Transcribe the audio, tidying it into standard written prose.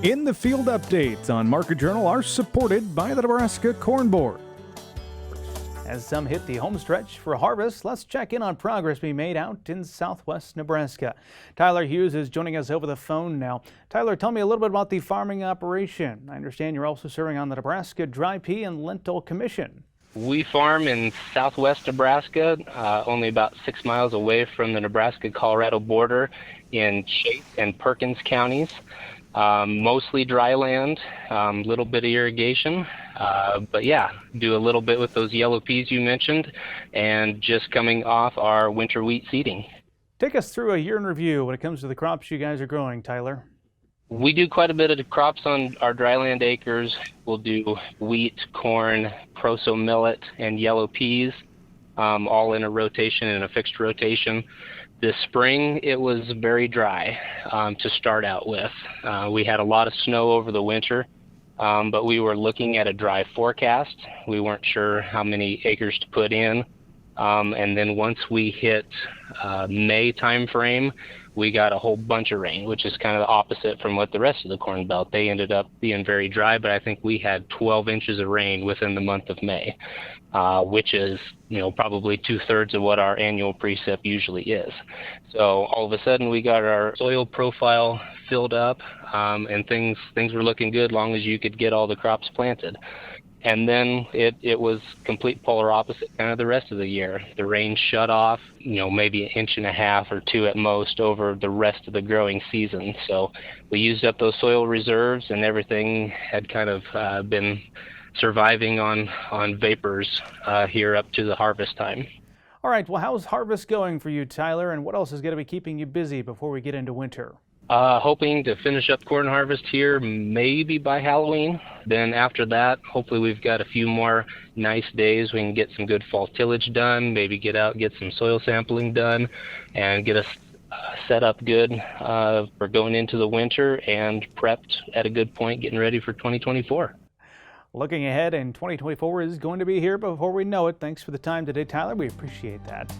In the field updates on Market Journal are supported by the Nebraska Corn Board. As some hit the home stretch for harvest, let's check in on progress being made out in southwest Nebraska. Tyler Hughes is joining us over the phone now. Tyler, tell me a little bit about the farming operation. I understand you're also serving on the Nebraska Dry Pea and Lentil Commission. We farm in southwest Nebraska, only about 6 miles away from the Nebraska-Colorado border in Chase and Perkins counties. Mostly dry land, little bit of irrigation, but yeah, do a little bit with those yellow peas you mentioned, and just coming off our winter wheat seeding. Take us through a year in review when it comes to the crops you guys are growing, Tyler. We do quite a bit of the crops on our dryland acres. We'll do wheat, corn, proso millet, and yellow peas, all in a rotation, in a fixed rotation. This spring, it was very dry to start out with. We had a lot of snow over the winter, but we were looking at a dry forecast. We weren't sure how many acres to put in. And then once we hit May time frame, we got a whole bunch of rain, which is kind of the opposite from what the rest of the Corn Belt. They ended up being very dry, but I think we had 12 inches of rain within the month of May, which is, probably 2/3 of what our annual precip usually is. So all of a sudden we got our soil profile filled up, and things were looking good long as you could get all the crops planted. And then it was complete polar opposite kind of the rest of the year. The rain shut off, maybe 1.5 inches or 2 at most over the rest of the growing season. So we used up those soil reserves, and everything had kind of been surviving on vapors here up to the harvest time. All right, well, how's harvest going for you, Tyler, and what else is going to be keeping you busy before we get into winter? Hoping to finish up corn harvest here maybe by Halloween. Then after that, hopefully we've got a few more nice days. We can get some good fall tillage done, maybe get out, get some soil sampling done, and get us set up good for going into the winter and prepped at a good point, getting ready for 2024. Looking ahead, and 2024 is going to be here before we know it. Thanks for the time today, Tyler. We appreciate that.